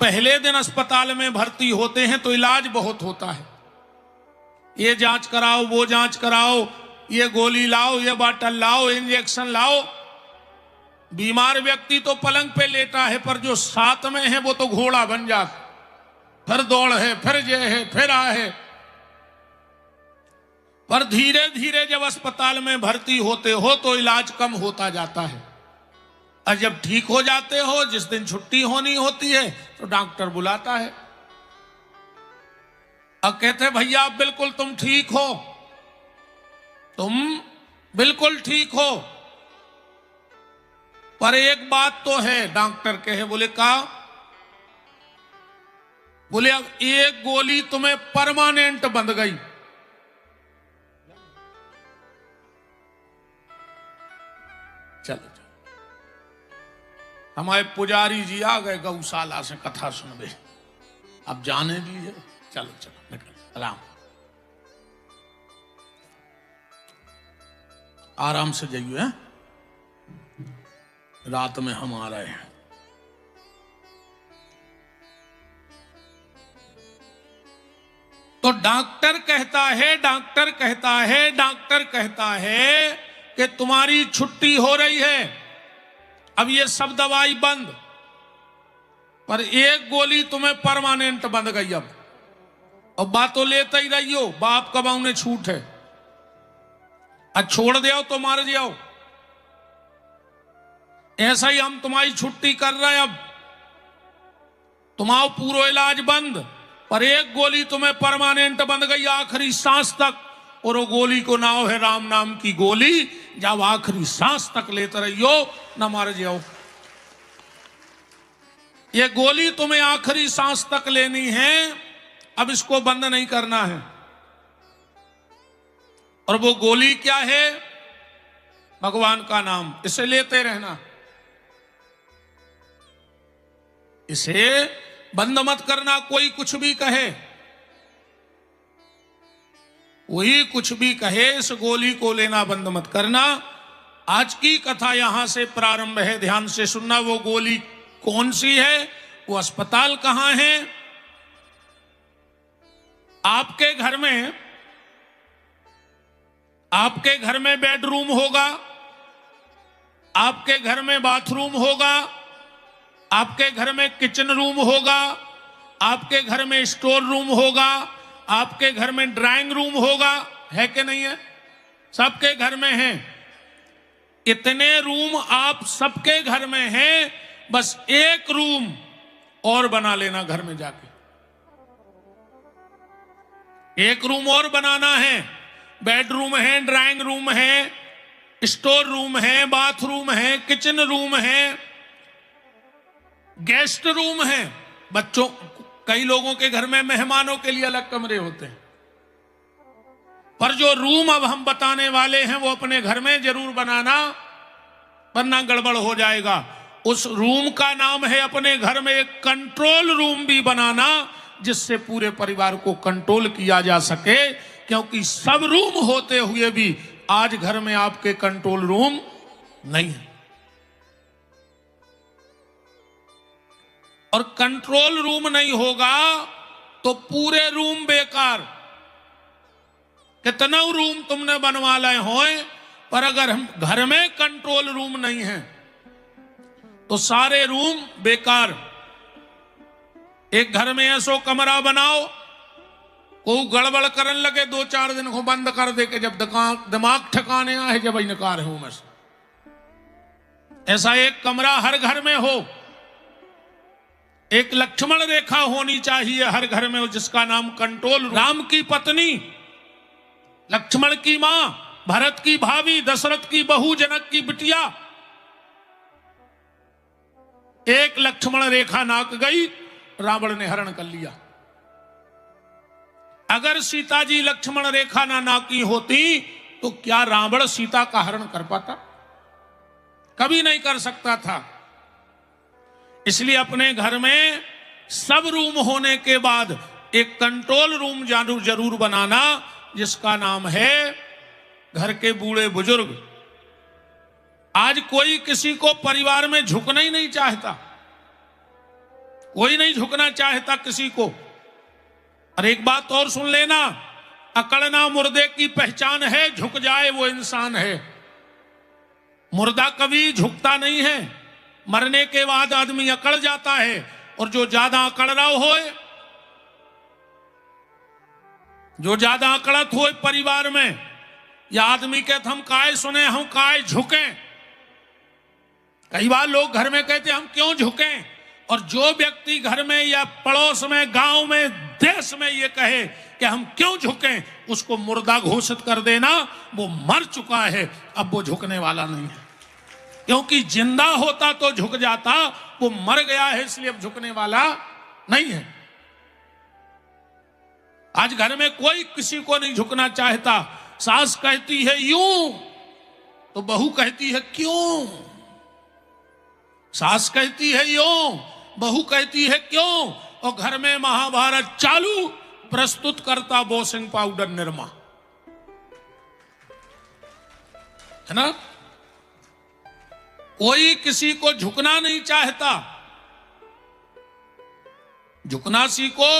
पहले दिन अस्पताल में भर्ती होते हैं तो इलाज बहुत होता है, ये जांच कराओ, वो जांच कराओ, ये गोली लाओ, ये बाटल लाओ, इंजेक्शन लाओ। बीमार व्यक्ति तो पलंग पे लेटा है, पर जो साथ में है वो तो घोड़ा बन जाता, फिर दौड़ है, फिर ये है, फिर आ है। पर धीरे धीरे जब अस्पताल में भर्ती होते हो तो इलाज कम होता जाता है, और जब ठीक हो जाते हो, जिस दिन छुट्टी होनी होती है तो डॉक्टर बुलाता है और कहते भैया आप बिल्कुल तुम ठीक हो, तुम बिल्कुल ठीक हो, पर एक बात तो है। डॉक्टर कहे, बोले का? बोले अब एक गोली तुम्हें परमानेंट बंध गई। चलो हमारे पुजारी जी आ गए गौशाला से, कथा सुनबे, अब जाने दीजिए। चलो चलो निकल, सलाम, आराम से जाइए, रात में हम आ रहे हैं। तो डॉक्टर कहता है, डॉक्टर कहता है, डॉक्टर कहता है कि तुम्हारी छुट्टी हो रही है, अब ये सब दवाई बंद, पर एक गोली तुम्हें परमानेंट बंद गई अब, और बातों लेते ही रहियो, बाप कबाऊ ने छूट है, अब छोड़ दो तो मार जाओ। ऐसा ही हम तुम्हारी छुट्टी कर रहे हैं, अब तुम्हारा पूरा इलाज बंद, पर एक गोली तुम्हें परमानेंट बंद गई आखिरी सांस तक, और वो गोली को नाम है राम नाम की गोली, जब आखिरी सांस तक लेते रहियो, न मार जाओ। ये गोली तुम्हें आखिरी सांस तक लेनी है, अब इसको बंद नहीं करना है। और वो गोली क्या है? भगवान का नाम, इसे लेते रहना, इसे बंद मत करना। कोई कुछ भी कहे, वही कुछ भी कहे, इस गोली को लेना बंद मत करना। आज की कथा यहां से प्रारंभ है, ध्यान से सुनना। वो गोली कौन सी है, वो अस्पताल कहां है? आपके घर में बेडरूम होगा, आपके घर में बाथरूम होगा, आपके घर में किचन रूम होगा, आपके घर में स्टोर रूम होगा, आपके घर में ड्राइंग रूम होगा, है कि नहीं है? सबके घर में है। इतने रूम आप सबके घर में हैं, बस एक रूम और बना लेना घर में जाके, एक रूम और बनाना है। बेडरूम है, ड्राइंग रूम है, स्टोर रूम है, बाथरूम है, किचन रूम है, गेस्ट रूम है। बच्चों, कई लोगों के घर में मेहमानों के लिए अलग कमरे होते हैं, पर जो रूम अब हम बताने वाले हैं वो अपने घर में जरूर बनाना, वरना गड़बड़ हो जाएगा। उस रूम का नाम है अपने घर में एक कंट्रोल रूम भी बनाना, जिससे पूरे परिवार को कंट्रोल किया जा सके। क्योंकि सब रूम होते हुए भी आज घर में आपके कंट्रोल रूम नहीं है, और कंट्रोल रूम नहीं होगा तो पूरे रूम बेकार। कितना रूम तुमने बनवा लाए हो, पर अगर हम घर में कंट्रोल रूम नहीं है तो सारे रूम बेकार। एक घर में ऐसो कमरा बनाओ, कोई गड़बड़ करने लगे 2-4 दिन को बंद कर दे के जब दिमाग ठिकाने आए, जब इनकार है में से। ऐसा एक कमरा हर घर में हो, एक लक्ष्मण रेखा होनी चाहिए हर घर में, जिसका नाम कंट्रोल। राम की पत्नी, लक्ष्मण की मां, भरत की भाभी, दशरथ की बहू, जनक की बिटिया, एक लक्ष्मण रेखा नाक गई, रावण ने हरण कर लिया। अगर सीता जी लक्ष्मण रेखा ना नाकी होती तो क्या रावण सीता का हरण कर पाता? कभी नहीं कर सकता था। इसलिए अपने घर में सब रूम होने के बाद एक कंट्रोल रूम जरूर बनाना, जिसका नाम है घर के बूढ़े बुजुर्ग। आज कोई किसी को परिवार में झुकना ही नहीं चाहता, कोई नहीं झुकना चाहता किसी को। और एक बात और सुन लेना, अकड़ना मुर्दे की पहचान है, झुक जाए वो इंसान है। मुर्दा कभी झुकता नहीं है, मरने के बाद आदमी अकड़ जाता है। और जो ज्यादा अकड़ रहा हो, जो ज्यादा अकड़त हो परिवार में, या आदमी कहते हम काय सुने, हम काय झुके। कई बार लोग घर में कहते हम क्यों झुकें, और जो व्यक्ति घर में या पड़ोस में, गांव में, देश में ये कहे कि हम क्यों झुकें, उसको मुर्दा घोषित कर देना। वो मर चुका है, अब वो झुकने वाला नहीं है। क्योंकि जिंदा होता तो झुक जाता, वो मर गया है इसलिए अब झुकने वाला नहीं है। आज घर में कोई किसी को नहीं झुकना चाहता। सास कहती है यूं तो बहू कहती है क्यों, सास कहती है यूं, बहू कहती है क्यों। और घर में महाभारत चालू, प्रस्तुत करता वॉशिंग पाउडर निरमा, है ना। कोई किसी को झुकना नहीं चाहता। झुकना सीखो।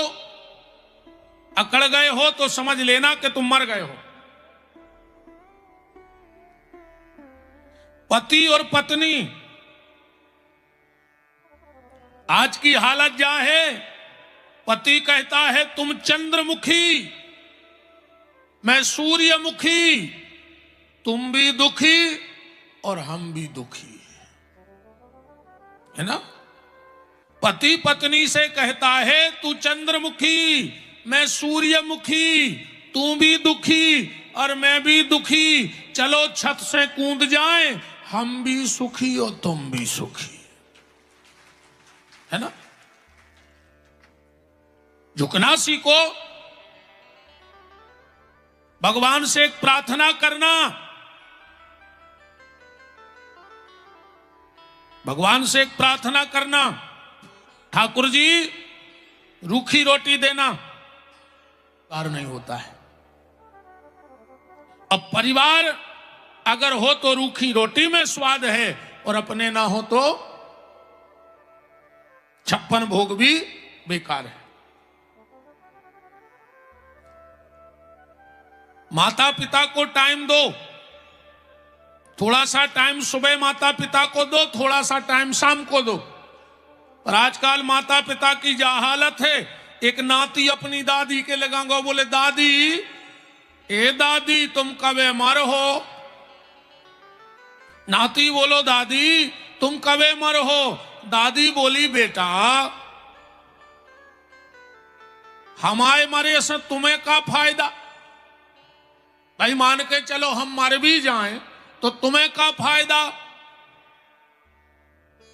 अकड़ गए हो तो समझ लेना कि तुम मर गए हो। पति और पत्नी, आज की हालत क्या है, पति कहता है तुम चंद्रमुखी, मैं सूर्यमुखी, तुम भी दुखी और हम भी दुखी, है ना। पति पत्नी से कहता है तू चंद्रमुखी, मैं सूर्यमुखी, तू भी दुखी और मैं भी दुखी, चलो छत से कूद जाएं, हम भी सुखी और तुम भी सुखी, है ना। झुकना सीखो। भगवान से एक प्रार्थना करना, भगवान से एक प्रार्थना करना, ठाकुर जी रूखी रोटी देना। कार नहीं होता है। अब परिवार अगर हो तो रूखी रोटी में स्वाद है, और अपने ना हो तो 56 भोग भी बेकार है। माता पिता को टाइम दो, थोड़ा सा टाइम सुबह माता पिता को दो, थोड़ा सा टाइम शाम को दो। पर आजकल माता पिता की जा हालत है, एक नाती अपनी दादी के लगाऊंगा, बोले दादी, ए दादी तुम कबे मर हो। नाती बोलो दादी तुम कबे मर हो। दादी बोली बेटा हमारे मरे से तुम्हें क्या फायदा। भाई मान के चलो हम मर भी जाएं तो तुम्हें क्या फायदा।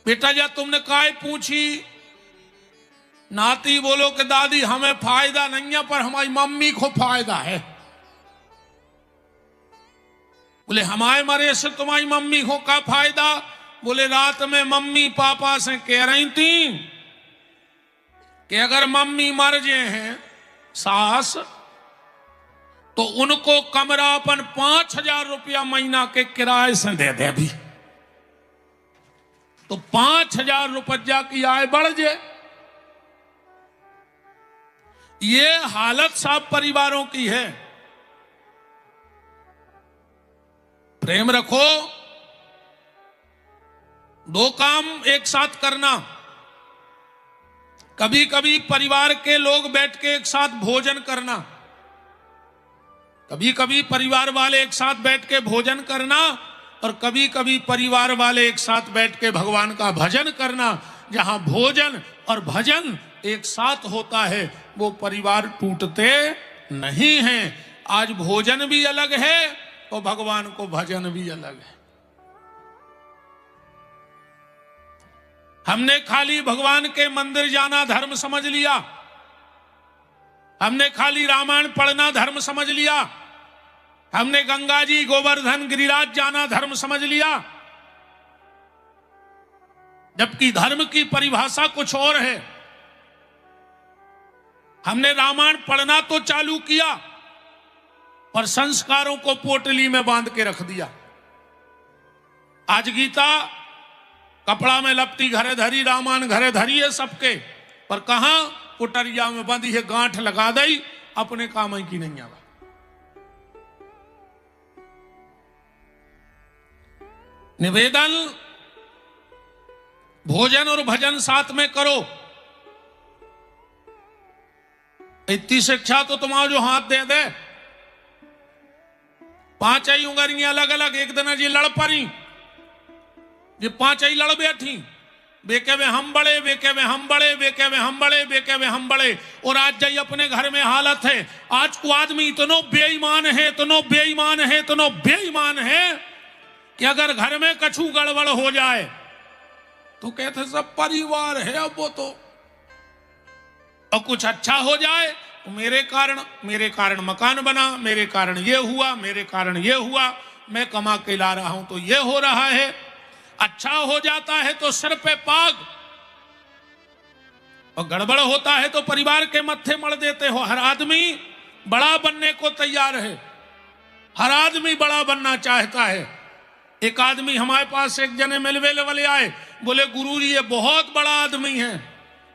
बेटा जा तुमने काय पूछी। नाती बोलो कि दादी हमें फायदा नहीं है, पर हमारी मम्मी को फायदा है। बोले हमारे मरे से तुम्हारी मम्मी को क्या फायदा। बोले रात में मम्मी पापा से कह रही थी कि अगर मम्मी मर गए हैं सास, तो उनको कमरा अपन 5,000 रुपया महीना के किराए से दे दे। अभी तो 5,000 रुपया की आय बढ़ जाए। ये हालत सब परिवारों की है। प्रेम रखो, दो काम एक साथ करना। कभी कभी परिवार के लोग बैठ के एक साथ भोजन करना, कभी कभी परिवार वाले एक साथ बैठ के भोजन करना, और कभी कभी परिवार वाले एक साथ बैठ के भगवान का भजन करना। जहां भोजन और भजन एक साथ होता है वो परिवार टूटते नहीं हैं। आज भोजन भी अलग है और भगवान को भजन भी अलग है। हमने खाली भगवान के मंदिर जाना धर्म समझ लिया, हमने खाली रामायण पढ़ना धर्म समझ लिया, हमने गंगा जी गोवर्धन गिरिराज जाना धर्म समझ लिया। जबकि धर्म की परिभाषा कुछ और है। हमने रामायण पढ़ना तो चालू किया, पर संस्कारों को पोटली में बांध के रख दिया। आज गीता कपड़ा में लपटी घरे धरी, रामायण घरे धरी है सबके, पर कहां पुटरिया में बंदी है, गांठ लगा दई, अपने काम की नहीं आवा। निवेदन भोजन और भजन साथ में करो। इतनी शिक्षा तो तुम्हारा जो हाथ दे दे, पांच ही उंगलियां अलग अलग एक दिन जी लड़ पड़ी, ये पांच ही लड़ बैठी, बेके वे हम बड़े, बेके वे हम बड़े, बेके वे हम बड़े, बेके वे हम बड़े। और आज जाइए अपने घर में हालत है, आज को आदमी इतनो बेईमान है, इतनो बेईमान है, इतनो बेईमान है कि अगर घर में कछु गड़बड़ हो जाए तो कहते सब परिवार है। अब वो तो और कुछ अच्छा हो जाए तो मेरे कारण मकान बना, मेरे कारण ये हुआ, मेरे कारण ये हुआ, मैं कमा के ला रहा हूं तो ये हो रहा है। अच्छा हो जाता है तो सिर पे पाग, और गड़बड़ होता है तो परिवार के मत्थे मड़ देते हो। हर आदमी बड़ा बनने को तैयार है, हर आदमी बड़ा बनना चाहता है। एक आदमी हमारे पास एक जने मिलवे वाले आए, बोले गुरुजी ये बहुत बड़ा आदमी है।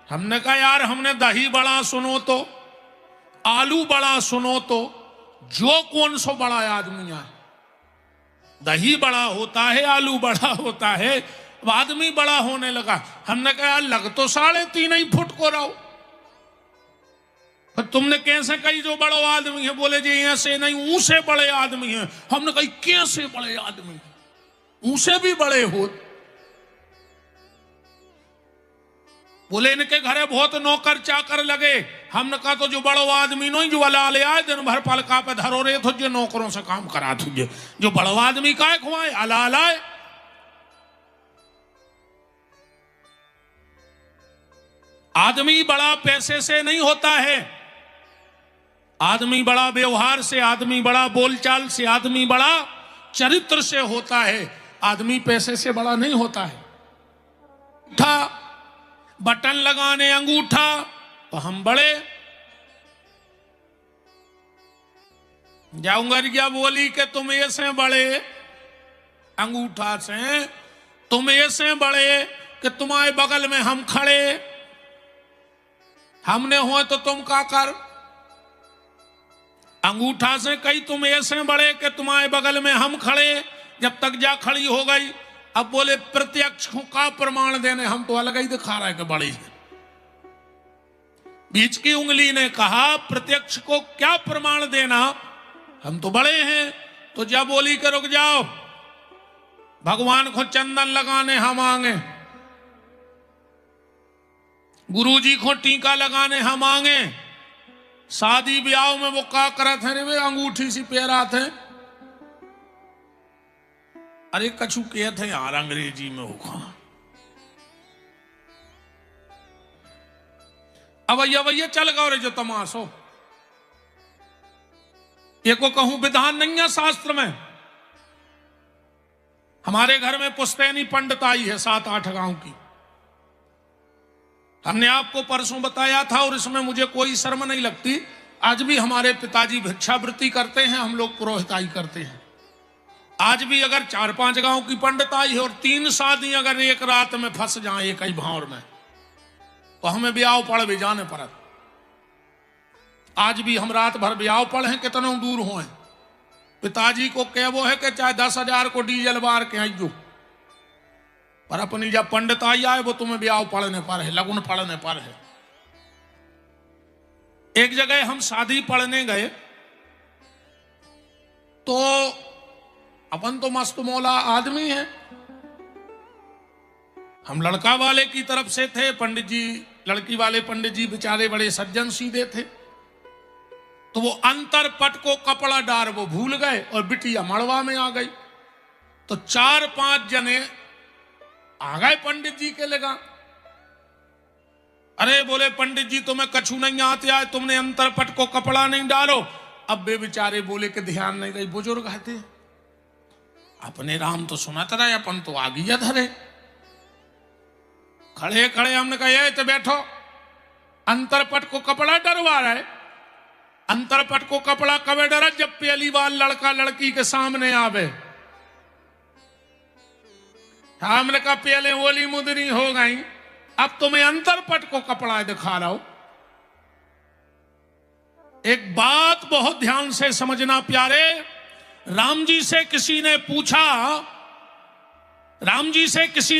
हमने कहा यार हमने दही बड़ा सुनो तो, आलू बड़ा सुनो तो, जो कौन सो बड़ा आदमी है। दही बड़ा होता है, आलू बड़ा होता है, आदमी बड़ा होने लगा। हमने कहा यार लग तो 3.5 फुट को रहो, पर तुमने कैसे कही जो बड़ो आदमी है? बोले जी ऐसे नहीं, ऊसे बड़े आदमी है। हमने कही कैसे बड़े आदमी है? ऊसे भी बड़े हो। बोले इनके घरे बहुत नौकर चाकर लगे। हमने कहा तो जो बड़ो आदमी नहीं जो अला ले आए, दिन भर पलका पे धरो रहे तो जो नौकरों से काम करा तुझे, जो बड़ो आदमी का खुआए अला लाए। आदमी बड़ा पैसे से नहीं होता है, आदमी बड़ा व्यवहार से, आदमी बड़ा बोलचाल से, आदमी बड़ा चरित्र से होता है। आदमी पैसे से बड़ा नहीं होता है। था बटन लगाने अंगूठा तो हम बड़े। जाऊंगा बोली कि तुम ऐसे बड़े, अंगूठा से तुम ऐसे बड़े कि तुम्हारे बगल में हम खड़े, हमने हो तो तुम का कर। अंगूठा से कही तुम ऐसे बड़े कि तुम्हारे बगल में हम खड़े, जब तक जा खड़ी हो गई। अब बोले प्रत्यक्ष का प्रमाण देने, हम तो अलग ही दिखा रहे कि बड़ी है। बीच की उंगली ने कहा प्रत्यक्ष को क्या प्रमाण देना, हम तो बड़े हैं। तो जब बोली कि रुक जाओ, भगवान को चंदन लगाने हम आएंगे, गुरुजी को टीका लगाने हम आएंगे, शादी ब्याह में वो का करत है वे अंगूठी सी पैरा थे। अरे कछु कहे थे यार अंग्रेजी में होगा। अवैया चल गए जो तमाशो। ये को कहूं विधान नहीं है शास्त्र में। हमारे घर में पुश्तैनी पंडित आई है 7-8 गांव की। हमने आपको परसों बताया था और इसमें मुझे कोई शर्म नहीं लगती। आज भी हमारे पिताजी भिक्षावृत्ति करते हैं, हम लोग पुरोहिताई करते हैं। आज भी अगर 4-5 गांव की पंडित आई है और 3 शादी अगर एक रात में फंस जाए एक ही भावर में, तो हमें ब्याह पड़ भी जाने पड़त। आज भी हम रात भर ब्याह पढ़े कितने दूर हुए, पिताजी को कहवो है कि चाहे 10,000 को डीजल बार के आइयो, पर अपनी जब पंडित आई आए वो तुम्हें ब्याह पढ़ने पर है, लगन पढ़ने पर है। एक जगह हम शादी पढ़ने गए तो अपन तो मस्त मौला आदमी है, हम लड़का वाले की तरफ से थे, पंडित जी लड़की वाले पंडित जी बेचारे बड़े सज्जन सीधे थे। तो वो अंतर पट को कपड़ा डार वो भूल गए और बिटिया मड़वा में आ गई। तो 4-5 जने आ गए पंडित जी के लगा। अरे बोले पंडित जी तुम्हें कछु नहीं आते आए, तुमने अंतर पट को कपड़ा नहीं डालो। अब वे बेचारे बोले कि ध्यान नहीं रही, बुजुर्ग कहते अपने राम तो सुनत रहे, अपन तो आगे धरे। खड़े खड़े हमने कहा तो बैठो, अंतरपट को कपड़ा डरवा रहा है। अंतरपट को कपड़ा कब डरा, जब पहली बार लड़का लड़की के सामने आवे। हमने कहा पहले ओली मुदरी हो गई, अब तो मैं अंतरपट को कपड़ा दिखा रहा हूं। एक बात बहुत ध्यान से समझना प्यारे, राम जी से किसी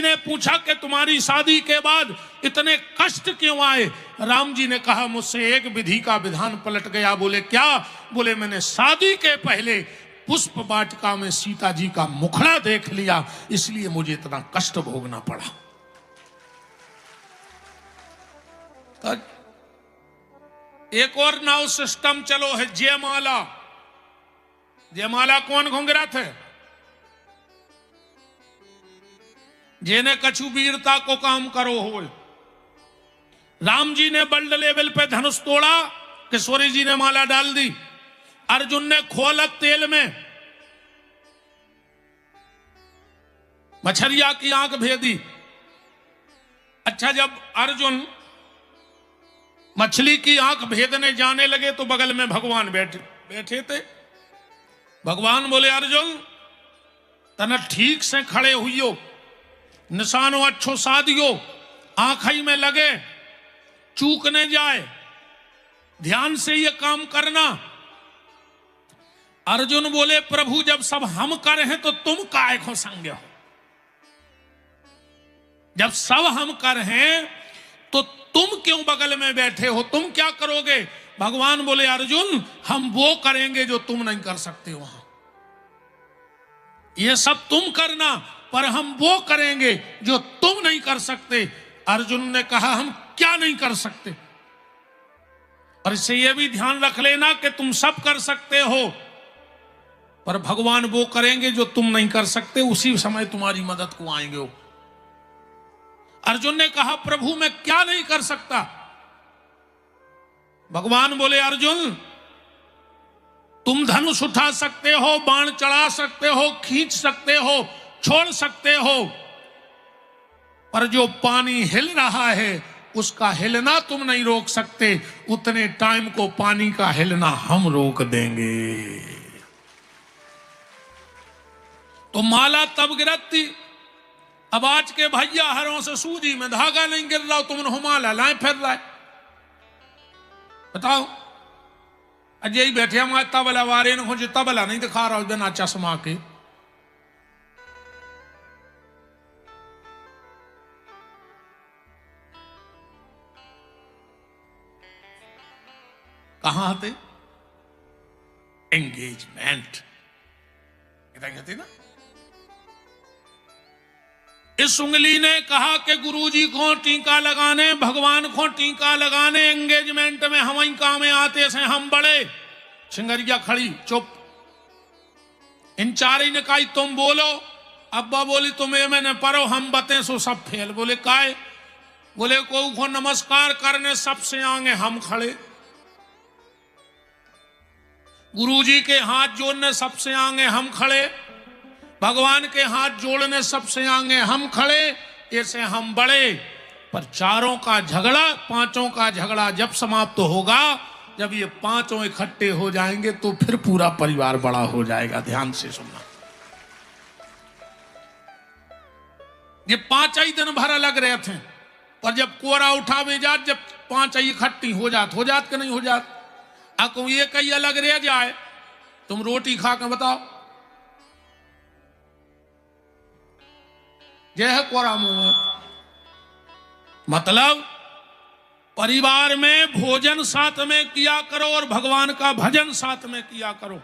ने पूछा कि तुम्हारी शादी के बाद इतने कष्ट क्यों आए? राम जी ने कहा मुझसे एक विधि का विधान पलट गया। बोले क्या? बोले मैंने शादी के पहले पुष्प वाटिका में सीता जी का मुखड़ा देख लिया, इसलिए मुझे इतना कष्ट भोगना पड़ा। तो एक और नाव सिस्टम चलो है जयमाला। जयमाला कौन घुंघरा थे? जेने कछु वीरता को काम करो हो। राम जी ने वर्ल्ड लेवल पे धनुष तोड़ा, किशोरी जी ने माला डाल दी, अर्जुन ने खोलक तेल में मछरिया की आंख भेदी। अच्छा, जब अर्जुन मछली की आंख भेदने जाने लगे तो बगल में भगवान बैठे थे। भगवान बोले अर्जुन तना ठीक से खड़े हुइयो, निशानो अच्छो साधियो, आंखई में लगे, चूक न जाए, ध्यान से ये काम करना। अर्जुन बोले प्रभु जब सब हम कर हैं तो तुम काहे को संग हो? जब सब हम कर हैं तो तुम क्यों बगल में बैठे हो? तुम क्या करोगे? भगवान बोले अर्जुन हम वो करेंगे जो तुम नहीं कर सकते। वहां ये सब तुम करना, पर हम वो करेंगे जो तुम नहीं कर सकते। अर्जुन ने कहा हम क्या नहीं कर सकते? और इससे यह भी ध्यान रख लेना कि तुम सब कर सकते हो, पर भगवान वो करेंगे जो तुम नहीं कर सकते, उसी समय तुम्हारी मदद को आएंगे वो। अर्जुन ने कहा प्रभु मैं क्या नहीं कर सकता? भगवान बोले अर्जुन तुम धनुष उठा सकते हो, बाण चढ़ा सकते हो, खींच सकते हो, छोड़ सकते हो, पर जो पानी हिल रहा है उसका हिलना तुम नहीं रोक सकते। उतने टाइम को पानी का हिलना हम रोक देंगे। तो माला तब गिरती। अब आज के भैया हरों से सूजी में धागा नहीं गिर रहा, तुमने माला लाए फिर लाए। बताओ अजय ही बैठे हम तबला वारे ने खोजे, तबला नहीं दिखा रहा बिना चश्मा के। कहां थे? एंगेजमेंट कहते ना। इस उंगली ने कहा कि गुरुजी को टीका लगाने, भगवान को टीका लगाने, एंगेजमेंट में हम ही काम आते से हम बड़े। सिंगरिया खड़ी चुप। इन चार ही ने कहा तुम बोलो। अब्बा बोली तुम्हें मैंने पढ़ो, हम बते सो सब फेल। बोले काय? बोले को नमस्कार करने सबसे आगे हम खड़े, गुरुजी के हाथ जोड़ने सबसे आगे हम खड़े, भगवान के हाथ जोड़ने सबसे आगे हम खड़े, ऐसे हम बड़े। पर चारों का झगड़ा, पांचों का झगड़ा जब समाप्त होगा, जब ये पांचों इकट्ठे हो जाएंगे तो फिर पूरा परिवार बड़ा हो जाएगा। ध्यान से सुनना। ये पांच ही दिन भर अलग रहे थे, पर जब कोरा उठावे जात, जब पांच ही इकट्ठी हो जात कि नहीं हो जात। आपको ये कहीं अलग रह जाए, तुम रोटी खा के बताओ, यह है कोरा मुंह। मतलब परिवार में भोजन साथ में किया करो और भगवान का भजन साथ में किया करो।